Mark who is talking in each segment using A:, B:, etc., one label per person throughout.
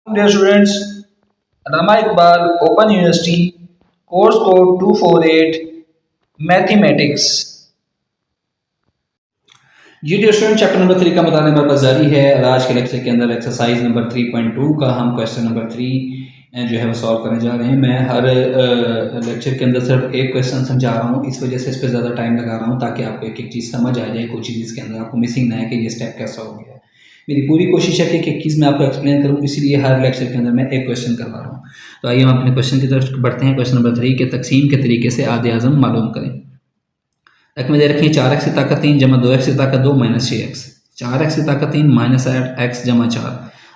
A: Dear students, Rama Iqbal, Open University, course code 248, Mathematics.
B: जी dear student, chapter number 3 का बताना हमारे पास जारी है और आज के लेक्चर के अंदर एक्सरसाइज नंबर 3.2 का हम क्वेश्चन नंबर 3 जो है वो सॉल्व करने जा रहे हैं। मैं हर लेक्चर के अंदर सिर्फ एक क्वेश्चन समझा रहा हूँ, इस वजह से इस पर ज़्यादा टाइम लगा रहा हूँ ताकि आपको एक एक चीज़ समझ आ जाए, कोई चीज़ इसके अंदर आपको मिसिंग ना है कि ये स्टेप कैसा हो गया है। मेरी पूरी कोशिश है कि एक चीज़ मैं आपको एक्सप्लेन करूँ, इसीलिए हर लेक्चर के अंदर मैं एक क्वेश्चन करवा रहा हूँ। तो आइए हम अपने क्वेश्चन की तरफ बढ़ते हैं। क्वेश्चन नंबर 3 के तकसीम के तरीके से आधे आज़म मालूम करें। एक में दे रखी है 4x की ताकत 3 जमा 2x की ताकत 2 माइनस 6x। 4x की ताकत 3 माइनस 8x जमा 4।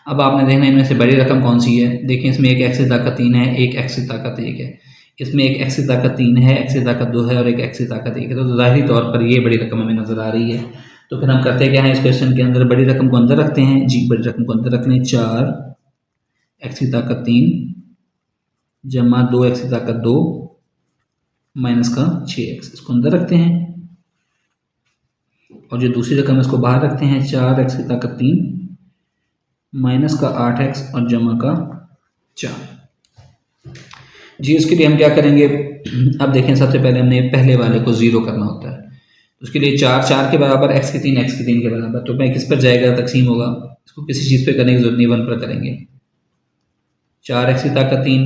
B: अब आपने देखना इनमें से बड़ी रकम कौन सी है। देखिए इसमें एक x की ताकत 3 है, एक x की ताकत 1 है। इसमें एक x की ताकत 3 है, x की ताकत 2 है और एक x की ताकत 1 है। तो ज़ाहिरी तौर पर ये बड़ी रकम हमें नज़र आ रही है। तो फिर हम करते क्या है, इस क्वेश्चन के अंदर बड़ी रकम को अंदर रखते हैं। जी बड़ी रकम को अंदर रख लें। 4x की ताकत 3 जमा 2x की ताकत 2 माइनस का 6x, इसको अंदर रखते हैं। और जो दूसरी रकम है इसको बाहर रखते हैं। 4x की ताकत 3 माइनस का 8x और जमा का 4। जी उसके लिए हम क्या करेंगे, अब देखें सबसे पहले हमने पहले वाले को ज़ीरो करना होता है। उसके लिए 4 के बराबर x की 3 के बराबर, तो मैं किस पर जाएगा, तकसीम होगा। इसको किसी चीज़ पे करने की जरूरत नहीं, 1 पर करेंगे। 4x की ताकत 3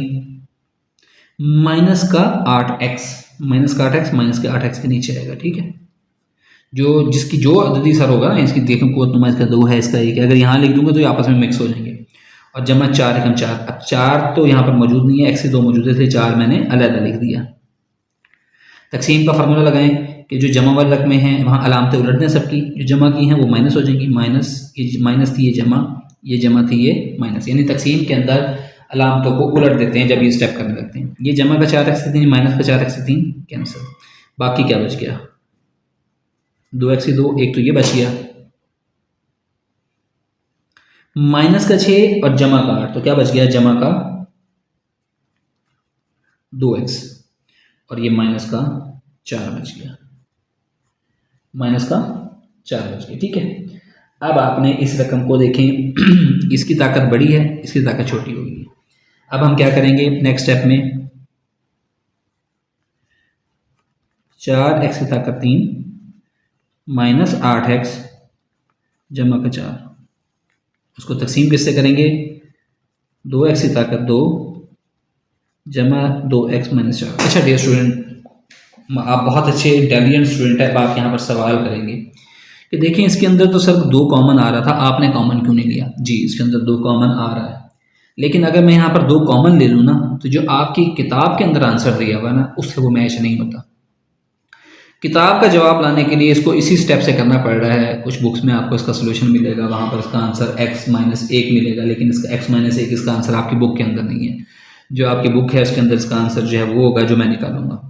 B: माइनस का 8x, माइनस का 8x माइनस के 8x के नीचे आएगा। ठीक है, जो जिसकी जो अददी सर होगा ना, इसकी देखो कुव्वत नुमा इसका 2 है, इसका 1 है। अगर यहाँ लिख दूंगा तो ये आपस में मिक्स हो जाएंगे। और जमा 4 एकम 4, अब 4 तो यहाँ पर मौजूद नहीं है, x से 2 मौजूद है, इसलिए 4 मैंने अलग लिख दिया। तकसीम का फार्मूला लगाएं कि जो जमा वाले रकमें हैं वहाँ अलामतें उलट दें सबकी, जो जमा की हैं वो माइनस हो जाएंगी। माइनस, ये माइनस थी, ये जमा थी, ये माइनस, यानी तकसीम के अंदर अलामतों को उलट देते हैं जब ये स्टेप करने लगते हैं। ये जमा का 4x से 3 माइनस का 4x से 3 कैंसिल, बाकी क्या बच गया, 2x से 2, एक तो ये बच गया, माइनस का 6 और जमा का 8, तो क्या बच गया, जमा का 2x और ये माइनस का 4 बच गया, माइनस का 4 बच गया। ठीक है, अब आपने इस रकम को देखें, इसकी ताकत बड़ी है, इसकी ताकत छोटी होगी। अब हम क्या करेंगे नेक्स्ट स्टेप में, 4x की ताकत 3 माइनस 8x जमा का 4, उसको तकसीम किससे करेंगे, 2x की ताकत 2 जमा 2x माइनस 4। अच्छा डियर स्टूडेंट, आप बहुत अच्छे इंटेलिजेंट स्टूडेंट है, अब आप यहाँ पर सवाल करेंगे कि देखें इसके अंदर तो सर 2 कॉमन आ रहा था, आपने कॉमन क्यों नहीं लिया। जी इसके अंदर 2 कॉमन आ रहा है, लेकिन अगर मैं यहाँ पर 2 कॉमन ले लूँ ना, तो जो आपकी किताब के अंदर आंसर दिया हुआ ना, उससे वो मैच नहीं होता। किताब का जवाब लाने के लिए इसको इसी स्टेप से करना पड़ रहा है। कुछ बुक्स में आपको इसका सोल्यूशन मिलेगा, वहाँ पर इसका आंसर x माइनस 1 मिलेगा, लेकिन इसका x माइनस 1 इसका आंसर आपकी बुक के अंदर नहीं है। जो आपकी बुक है उसके अंदर इसका आंसर जो है वो होगा जो मैं निकालूंगा।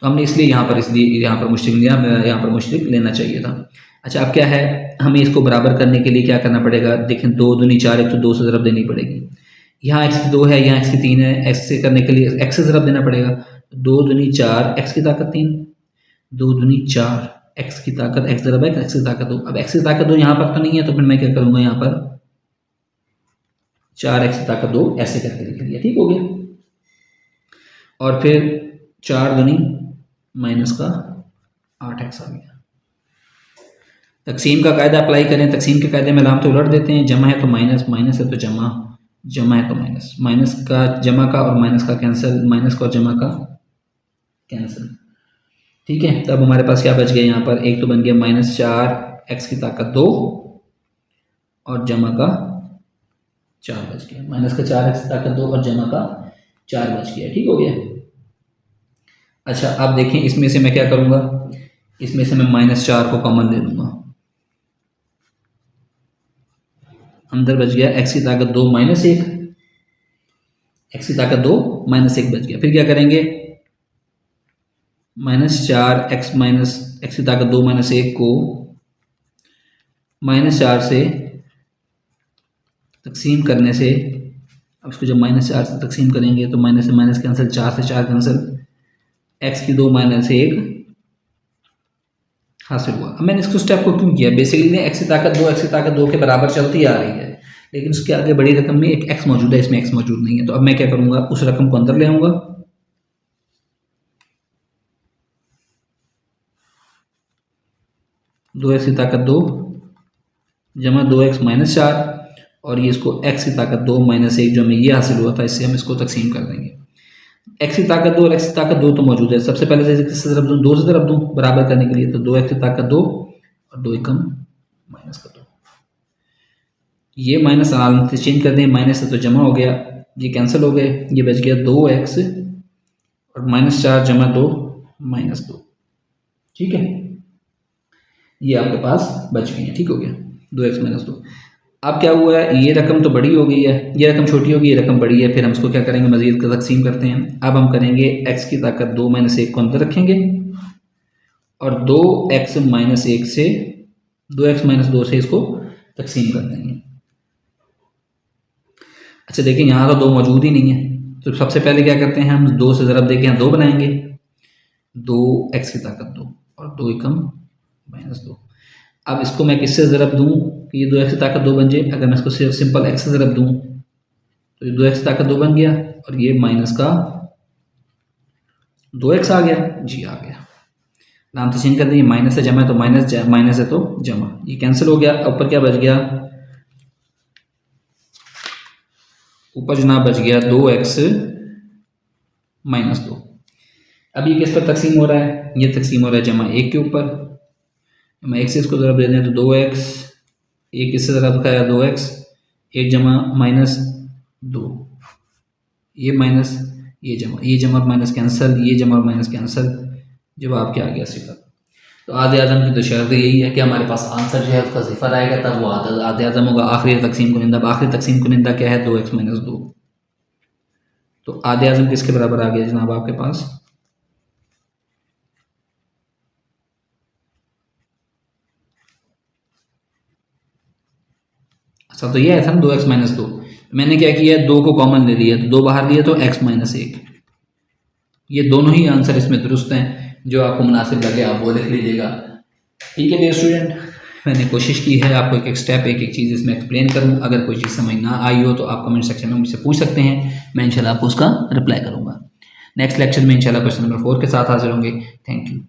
B: तो हमने इसलिए यहाँ पर मुश्किल लिया, यहाँ पर मुश्किल लेना चाहिए था। अच्छा अब क्या है, हमें इसको बराबर करने के लिए क्या करना पड़ेगा, देखें 2 दूनी 4, एक तो 2 से ज़रब देनी पड़ेगी। यहाँ x की 2 है, यहाँ x की 3 है, x से करने के लिए x से ज़रब देना पड़ेगा। 2 दूनी 4, x की ताकत 3, 2 दूनी 4, x की ताकत x ज़रब x की ताकत 2। अब x की ताकत 2 यहाँ पर तो नहीं है, तो फिर मैं क्या करूँगा, यहाँ पर 4x की ताकत 2 ऐसे करके लिख लिया। ठीक हो गया, और फिर 4 दूनी माइनस का 8x आ गया। तकसीम का कायदा अप्लाई करें, तकसीम के कायदे में अलामत उलट देते हैं। जमा है तो माइनस, माइनस है तो जमा, जमा है तो माइनस, माइनस का जमा का और माइनस का कैंसिल, माइनस का और जमा का कैंसिल। ठीक है, तब हमारे पास क्या बच गया, यहाँ पर एक तो बन गया माइनस 4x की ताकत 2 और जमा का 4 बच गया, माइनस का 4x की ताकत 2 और जमा का 4 बच गया। ठीक हो गया। अच्छा अब देखें इसमें से मैं क्या करूँगा, इसमें से मैं माइनस 4 को कॉमन ले लूँगा, अंदर बच गया x की ताकत 2 माइनस 1, x की ताकत 2 माइनस 1 बच गया। फिर क्या करेंगे, माइनस 4x माइनस x की ताकत 2 माइनस 1 को माइनस 4 से तकसीम करने से, अब इसको जब माइनस 4 से तकसीम करेंगे तो माइनस से माइनस कैंसिल, 4 से 4 कैंसिल, x की 2 माइनस 1 हासिल हुआ। अब मैंने इसको स्टेप को क्यों किया, बेसिकली x की ताकत 2 x की ताकत 2 के बराबर चलती आ रही है, लेकिन उसके आगे बड़ी रकम में एक एक्स मौजूद है, इसमें एक्स मौजूद नहीं है। तो अब मैं क्या करूँगा, उस रकम को अंदर ले आऊँगा, 2x की ताकत 2 जमा 2x माइनस 4, और ये इसको x की ताकत 2 माइनस 1 जो हमें ये हासिल हुआ था, इससे हम इसको तकसीम कर देंगे। x की ताकत 2 और x की ताकत 2 तो मौजूद है। सबसे पहले से किससे ज़रब दूँ, 2 से ज़रब दूँ बराबर करने के लिए। तो 2x की ताकत 2 और 2 एकम माइनस का 2, ये माइनस अलामत से चेंज कर दें, माइनस से तो जमा हो गया, ये कैंसिल हो गए, ये बच गया 2x और माइनस 4 जमा 2 माइनस 2। ठीक है, ये आपके पास बच गई है। ठीक हो गया, 2x माइनस 2। अब क्या हुआ है, ये रकम तो बड़ी हो गई है, ये रकम छोटी होगी, ये रकम बड़ी है। फिर हम इसको क्या करेंगे, मजीद का तकसीम करते हैं। अब हम करेंगे x की ताकत 2 माइनस 1 को अंदर रखेंगे और 2x माइनस 1 से 2x माइनस 2 से इसको तकसीम कर देंगे। अच्छा देखिए, यहाँ तो 2 मौजूद ही नहीं है, तो सबसे पहले क्या करते हैं, हम 2 से ज़रब दे के यहाँ 2 बनाएंगे, 2x की ताकत 2 और 2 एकम माइनस 2। अब इसको मैं किससे ज़रब दूँ कि ये 2x की ताकत 2 बन जाए। अगर मैं इसको सिर्फ सिंपल x से ज़रब दूँ तो ये 2x की ताकत 2 बन गया और ये माइनस का 2x आ गया। जी आ गया, नाम से चेंज कर देंगे, माइनस से जमा है तो माइनस, माइनस है तो जमा, ये कैंसिल हो गया। ऊपर क्या बच गया, ऊपर जनाब बच गया 2x माइनस 2। अब ये किस पर तकसीम हो रहा है, ये तकसीम हो रहा है जमा 1 के ऊपर। मैं एक से इसको ज़रा दे दें तो 2x, एक इससे ज़रा दिखाया 2x, 1 जमा माइनस 2, ये माइनस, ये जमा माइनस कैंसिल, ये जमा माइनस कैंसिल, जवाब क्या आ गया, सिफर। तो आधे आज़म की तो शर्त यही है कि हमारे पास आंसर जो है उसका सिफर आएगा, तब वो आधे आज़म होगा। आखिरी तकसीम कुनिंदा, आखिरी तकसीम कुनिंदा क्या है, 2x माइनस 2। तो आधे आज़म किसके बराबर आ गया जनाब आपके पास, अच्छा तो ये आया था ना 2x माइनस 2। मैंने क्या किया, 2 को कॉमन ले लिया, तो 2 बाहर लिया तो x माइनस 1। ये दोनों ही आंसर इसमें दुरुस्त हैं, जो आपको मुनासिब लगे आप वो लिख लीजिएगा। ठीक है डियर स्टूडेंट, मैंने कोशिश की है आपको एक एक स्टेप, एक एक चीज़ इसमें एक्सप्लेन करूँ। अगर कोई चीज़ समझ ना आई हो तो आप कमेंट सेक्शन में मुझसे पूछ सकते हैं, मैं इंशाल्लाह आपको उसका रिप्लाई करूँगा। नेक्स्ट लेक्चर में इंशाल्लाह क्वेश्चन नंबर 4 के साथ हाजिर होंगे। Thank you.